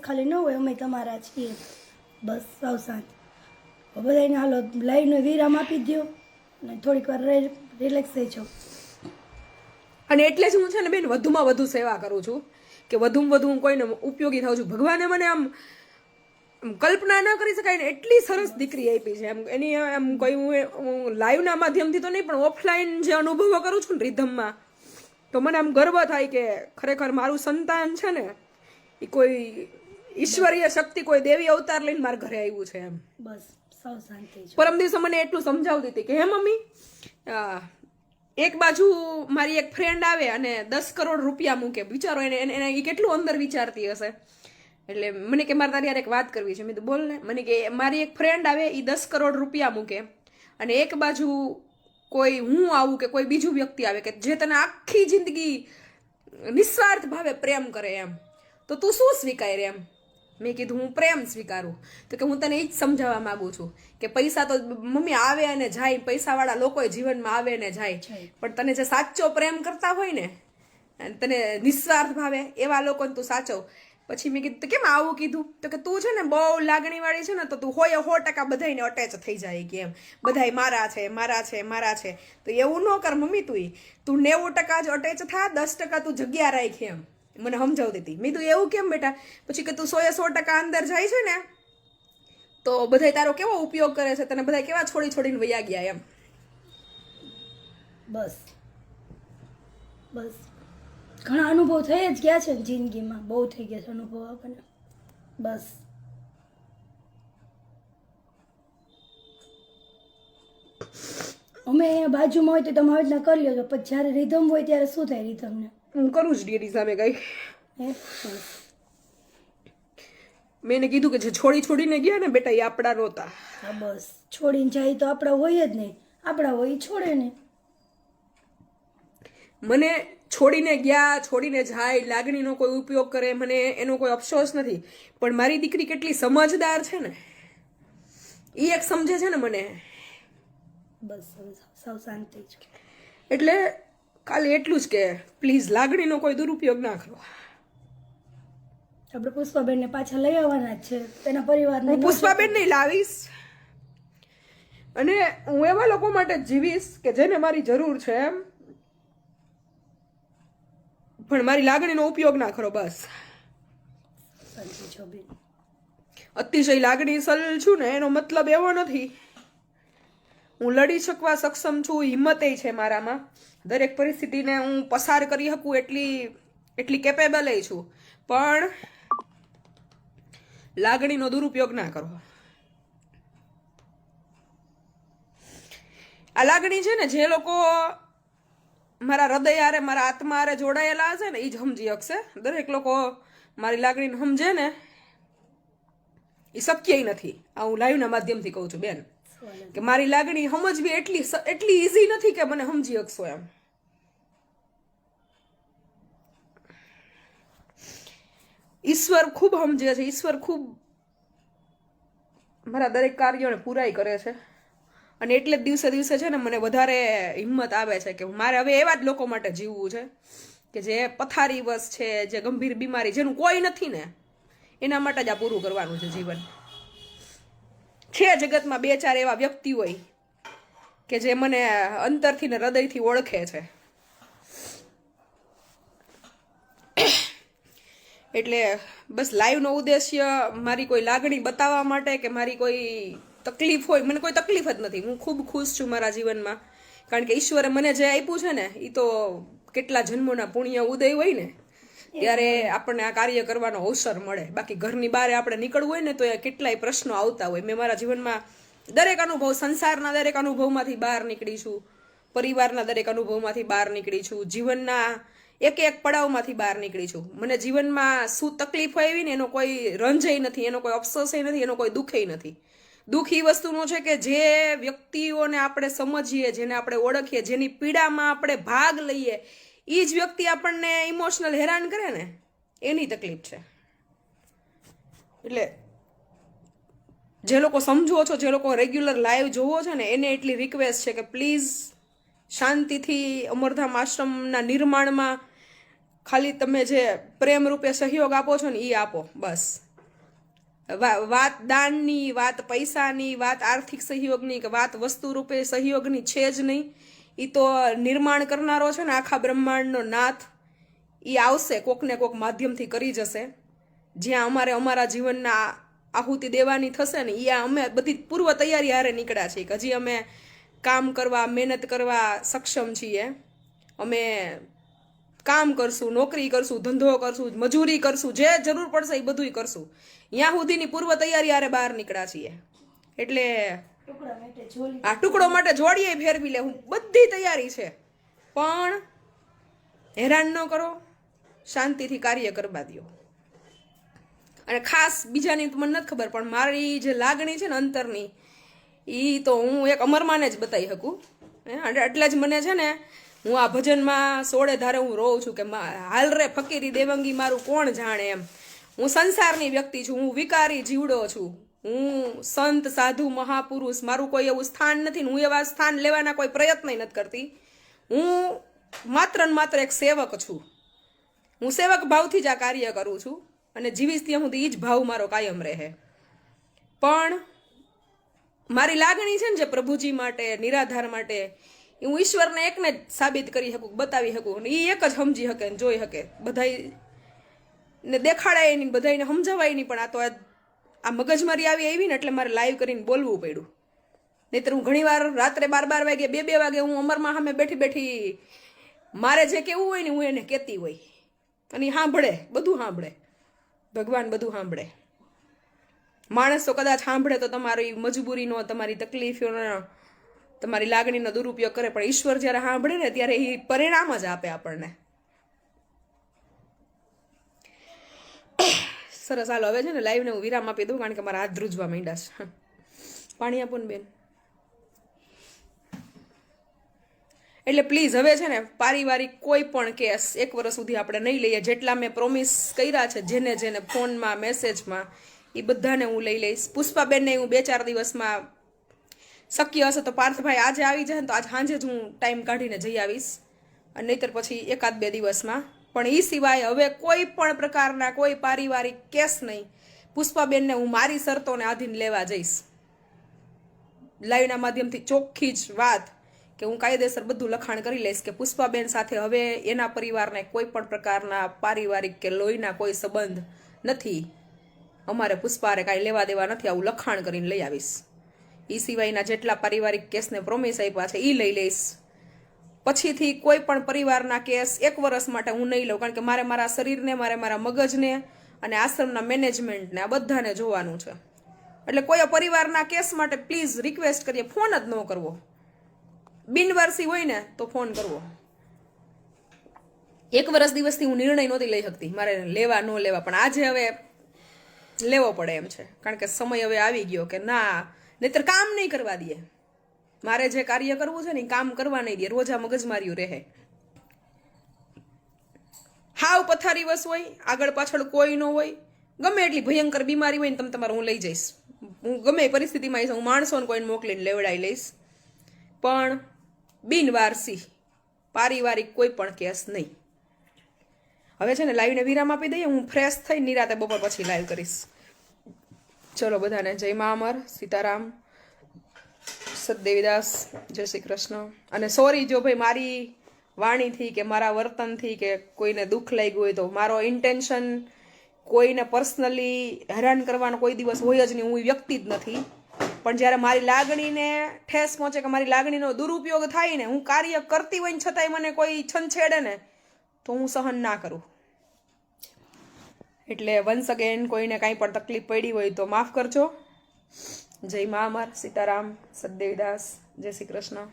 ખાલી ન હોય, અમે તમારા છીએ. બસ સાવ શાંત. બધાને હાલો લાઈવનો વિરામ આપી દો અને થોડીક વાર રિલેક્સ થઈ જાઓ. અને એટલે જ હું છે ને બેન વધુમાં વધુ સેવા કરું છું કે વધુમાં વધુ હું કોઈને ઉપયોગી થાઉં છું. ભગવાને મને આમ કલ્પના ન કરી શકાય ને એટલી સરસ દીકરી આપી છે. એમ એની એમ કોઈ હું લાઈવના માધ્યમથી તો નહીં પણ ઓફલાઈન જે અનુભવો કરું છું ને રિધમમાં, તો મને આમ ગર્વ થાય કે ખરેખર મારું સંતાન છે ને એ કોઈ ઈશ્વરીય શક્તિ, કોઈ દેવી અવતાર લઈને મારા ઘરે આવ્યું છે. એમ બસ સાવ શાંતિ છે. પરમ દિવસે મને એટલું સમજાવતી હતી કે હે મમ્મી, એક બાજુ મારી એક ફ્રેન્ડ આવે અને 10 કરોડ રૂપિયા મૂકે. વિચારો એને એ કેટલું અંદર વિચારતી હશે. એટલે મને કે મારે તારી યાર એક વાત કરવી છે. મેં તો બોલ ને. મને કે મારી એક ફ્રેન્ડ આવે, એ 10 કરોડ રૂપિયા મૂકે અને એક બાજુ કોઈ હું આવું કે કોઈ બીજું વ્યક્તિ આવે કે જે તને આખી જિંદગી નિસ્વાર્થ ભાવે પ્રેમ કરે, એમ તો તું શું સ્વીકારે? એમ મેં કીધું હું પ્રેમ સ્વીકારું. તો કે હું તને એ જ સમજાવવા માંગુ છું કે પૈસા તો મમ્મી આવે અને જાય, પૈસાવાળા લોકો જીવનમાં આવે ને જાય, પણ તને જે સાચો પ્રેમ કરતા હોય ને અને તને નિસ્વાર્થ ભાવે એવા લોકોને તું સાચવ. પછી મેં કીધું કેમ આવું કીધું? તો કે તું છે ને બહુ લાગણીવાળી છે ને, તો તું 100% બધાને અટેચ થઈ જાય કે એમ બધાય મારા છે મારા છે મારા છે. તો એવું ન કર મમ્મી, તું 90% જ અટેચ થા, 10% તું જગ્યા રાખ. એમ મને સમજાવતી હતી. મેં તું એવું કેમ બેટા? પછી કે તું 100% અંદર જાય છે ને તો બધાય તારો કેવો ઉપયોગ કરે છે, તને બધા કેવા છોડીને વયા ગયા. એમ બસ બસ ઘણા અનુભવ થઈ જ ગયા છે જિંદગીમાં, બહુ થઈ ગયા છે અનુભવ આપણને. બસ અમે અહીંયા બાજુમાં હોય તો તમે આવી રીતના કરી લો. પછી જ્યારે રિધમ હોય ત્યારે શું થાય રિધમને? હું કરું જ ડેરી સામે ગઈ. બસ મેં એને કીધું કે જે છોડીને ગયા ને બેટા, એ આપણા નહોતા. હા બસ છોડીને જાય તો આપણા હોય જ નહીં, આપણા હોય છોડે ને. મને છોડીને ગયા, છોડીને જાય, લાગણીનો કોઈ ઉપયોગ કરે, મને એનો કોઈ અફસોસ નથી. પણ મારી દીકરી કેટલી સમજદાર છે ને, એ એક સમજે છે ને મને. બસ સાવ શાંતિ છે. એટલે ખાલી એટલું જ કે પ્લીઝ લાગણીનો કોઈ દુરુપયોગ ના કરો. આપણે પુષ્પાબેનને પાછા લઈ આવવાના જ છે, તેના પરિવારને. હું પુષ્પાબેન નહીં લાવીશ અને હું એવા લોકો માટે જીવીશ કે જેને મારી જરૂર છે એમ, પણ મારી લાગણીનો ઉપયોગ ના કરો. બસ અતિશય લાગણીશીલ છું ને એનો મતલબ એવો નથી. હું લડી શકવા સક્ષમ છું, હિંમતે છે મારામાં. દરેક પરિસ્થિતિને હું પસાર કરી શકું એટલી કેપેબલ છું, પણ લાગણીનો દુરુપયોગ ના કરો. આ લાગણી છે ને, જે લોકો મારા હૃદય હારે, મારા આત્મા હારે જોડાયેલા હશે ને, એ જ સમજી શકશે. દરેક લોકો મારી લાગણીને સમજે ને એ શક્ય નથી. આ હું લાઈવના માધ્યમથી કહું છું બેન, કે મારી લાગણી સમજવી એટલી ઈઝી નથી કે મને સમજી શકશો. એમ ઈશ્વર ખૂબ સમજે છે, ઈશ્વર ખૂબ મારા દરેક કાર્યોને પૂરાઈ કરે છે. અને એટલે જ દિવસે દિવસે છે ને મને વધારે હિંમત આવે છે કે મારે હવે એવા જ લોકો માટે જીવવું છે કે જે પથારીવશ છે, જે ગંભીર બીમારી, જેનું કોઈ નથી ને, એના માટે જ આ પૂરું કરવાનું છે જીવન. છે જગતમાં 2-4 એવા વ્યક્તિ હોય કે જે મને અંતરથી ને હૃદયથી ઓળખે છે. એટલે બસ લાઈવનો ઉદ્દેશ્ય મારી કોઈ લાગણી બતાવવા માટે કે મારી કોઈ તકલીફ હોય, મને કોઈ તકલીફ જ નથી. હું ખૂબ ખુશ છું મારા જીવનમાં, કારણ કે ઈશ્વરે મને જે આપ્યું છે ને, એ તો કેટલા જન્મોના પુણ્ય ઉદય હોય ને ત્યારે આપણને આ કાર્ય કરવાનો અવસર મળે. બાકી ઘરની બહાર આપણે નીકળવું હોય ને તો એ કેટલાય પ્રશ્નો આવતા હોય. મેં મારા જીવનમાં દરેક અનુભવ, સંસારના દરેક અનુભવમાંથી બહાર નીકળી છું, પરિવારના દરેક અનુભવમાંથી બહાર નીકળી છું, જીવનના એક પડાવમાંથી બહાર નીકળી છું. મને જીવનમાં શું તકલીફ આવી ને એનો કોઈ રંજય નથી, એનો કોઈ અફસોસ નથી, એનો કોઈ દુઃખ નથી. દુઃખ એ વસ્તુનું છે કે જે વ્યક્તિઓને આપણે સમજીએ, જેને આપણે ઓળખીએ, જેની પીડામાં આપણે ભાગ લઈએ, એ જ વ્યક્તિ આપણને ઇમોશનલ હેરાન કરે ને, એની તકલીફ છે. એટલે જે લોકો સમજો છો, જે લોકો રેગ્યુલર લાઈવ જોવો છો ને, એને એટલી રિક્વેસ્ટ છે કે પ્લીઝ શાંતિથી અમરધામ આશ્રમના નિર્માણમાં ખાલી તમે જે પ્રેમ રૂપે સહયોગ આપો છો ને એ આપો. બસ વાત દાનની, વાત પૈસાની, વાત આર્થિક સહયોગની કે વાત વસ્તુ રૂપે સહયોગની છે જ નહીં. એ તો નિર્માણ કરનારો છે ને આખા બ્રહ્માંડનો નાથ, એ આવશે કોકને કોક માધ્યમથી કરી જશે. જ્યાં અમારે અમારા જીવનના આહુતિ દેવાની થશે ને એ અમે બધી પૂર્વ તૈયારી હારે નીકળ્યા છીએ કે હજી અમે કામ કરવા, મહેનત કરવા સક્ષમ છીએ. અમે કામ કરશું, નોકરી કરશું, ધંધો કરશું, મજૂરી કરશું, જે જરૂર પડશે એ બધું કરશું. ત્યાં સુધીની પૂર્વ તૈયારી હારે બહાર નીકળ્યા છીએ. એટલે આ ટુકડો માટે જોડીએ ફેરવી લે, હું બધી તૈયારી છે. પણ હેરાન ન કરો, શાંતિથી કાર્ય કરવા દો. અને ખાસ બીજાની તો મને નથી ખબર, પણ મારી જે લાગણી છે ને અંતરની, એ તો હું એક અમરમાને જ બતાવી શકું. એટલે જ મને છે ને, હું આ ભજનમાં સોળે ધારે હું રોઉં છું કે હાલ રે ફકીરી દેવંગી મારું કોણ જાણે એમ. હું સંસારની વ્યક્તિ છું, હું વિકારી જીવડો છું, હું સંત સાધુ મહાપુરુષ, મારું કોઈ એવું સ્થાન નથી. હું એવા સ્થાન લેવાના કોઈ પ્રયત્ન નથી કરતી. હું માત્ર ને માત્ર એક સેવક છું. હું સેવક ભાવથી જ આ કાર્ય કરું છું અને જીવીશ ત્યાં સુધી એ જ ભાવ મારો કાયમ રહે. પણ મારી લાગણી છે ને જે પ્રભુજી માટે, નિરાધાર માટે, એ હું ઈશ્વરને એકને જ સાબિત કરી શકું, બતાવી શકું. અને એ એક જ સમજી શકે ને જોઈ શકે. બધાને દેખાડાય નહીં, બધાને સમજાવાય નહીં. પણ આ તો આ મગજમારી આવી ને એટલે મારે લાઈવ કરીને બોલવું પડ્યું. નહીંતર હું ઘણીવાર રાત્રે 12 વાગે, 2 વાગે હું અમરમાં સામે બેઠી મારે જે કેવું હોય ને હું એને કહેતી હોય. અને એ સાંભળે, બધું સાંભળે. ભગવાન બધું સાંભળે. માણસ તો કદાચ સાંભળે તો તમારી મજબૂરીનો, તમારી તકલીફોનો, તમારી લાગણીનો દુરુપયોગ કરે. પણ ઈશ્વર જ્યારે સાંભળે ને ત્યારે એ પરિણામ જ આપે આપણને. સરસ, હાલો હવે છે ને લાઈવને હું વિરામ આપી દઉં, કારણ કે મારા હાથ ધ્રુજવા માંડ્યા છે. પાણી આપો ને બેન. એટલે પ્લીઝ હવે છે ને પારિવારિક કોઈ પણ કેસ 1 વર્ષ સુધી આપણે નહીં લઈએ. જેટલા મેં પ્રોમિસ કર્યા છે જેને જેને ફોનમાં, મેસેજમાં, એ બધાને હું લઈ લઈશ. પુષ્પાબેનને હું 2-4 દિવસમાં શક્ય હશે તો પાર્થભાઈ આજે આવી જાય ને તો આજ સાંજે જ હું ટાઈમ કાઢીને જઈ આવીશ. અને નહીંતર પછી 1-2 દિવસમાં. પણ એ સિવાય હવે કોઈ પણ પ્રકારના કોઈ પારિવારિક કેસ નહીં. પુષ્પાબેનને હું મારી શરતોને આધીન લેવા જઈશ. લાઈવના માધ્યમથી ચોખ્ખી જ વાત કે હું કાયદેસર બધું લખાણ કરી લઈશ કે પુષ્પાબેન સાથે હવે એના પરિવારને કોઈ પણ પ્રકારના પારિવારિક કે લોહીના કોઈ સંબંધ નથી. અમારે પુષ્પારે કાંઈ લેવા દેવા નથી. આવું લખાણ કરીને લઈ આવીશ. એ સિવાયના જેટલા પારિવારિક કેસને પ્રોમિસ આપ્યા છે એ લઈ લઈશ. પછીથી કોઈ પણ પરિવારના કેસ 1 વર્ષ માટે હું નહીં લઉં, કારણ કે મારે મારા શરીરને, મારે મારા મગજને અને આશ્રમના મેનેજમેન્ટને આ બધાને જોવાનું છે. એટલે કોઈ પરિવારના કેસ માટે પ્લીઝ રિક્વેસ્ટ કરીએ, ફોન જ ન કરવો. બિનવારસી હોય ને તો ફોન કરવો. 1 વર્ષ દિવસથી હું નિર્ણય નહોતી લઈ શકતી મારે લેવા ન લેવા, પણ આજે હવે લેવો પડે એમ છે. કારણ કે સમય હવે આવી ગયો કે ના, નહીતર કામ નહીં કરવા દે. મારે જે કાર્ય કરવું છે ને એ કામ કરવા નહીં દે. રોજ આ મગજમારીઓ રહે. હાવ પથારીવશ હોય, આગળ પાછળ કોઈ ન હોય, ગમે એટલી ભયંકર બીમારી હોય ને તમે તમારું હું લઈ જઈશ. હું ગમે પરિસ્થિતિમાં આવીશ, હું માણસોને કોઈને મોકલીને લેવડાવી લઈશ. પણ બિનવારસી પારિવારિક કોઈ પણ કેસ નહીં. હવે છે ને લાઈવને વિરામ આપી દઈએ. હું ફ્રેશ થઈ નિરાતે બપોર પછી લાઈવ કરીશ. ચલો બધાને જય મા અમર, સીતારામ, સતદેવીદાસ, જય શ્રી કૃષ્ણ. અને સોરી જો ભાઈ મારી વાણીથી કે મારા વર્તનથી કે કોઈને દુઃખ લાગ્યું હોય તો. મારો ઇન્ટેન્શન કોઈને પર્સનલી હેરાન કરવાનો કોઈ દિવસ હોય જ નહીં. હું વ્યક્તિ જ નથી. પણ જ્યારે મારી લાગણીને ઠેસ પહોંચે કે મારી લાગણીનો દુરુપયોગ થાય ને, હું કાર્ય કરતી હોય ને છતાંય મને કોઈ છંછેડે ને તો હું સહન ના કરું. એટલે વન્સ અગેન કોઈને કાંઈ પણ તકલીફ પડી હોય તો માફ કરજો. જય મા અમર, સીતારામ, સતદેવીદાસ, જય શ્રી કૃષ્ણ.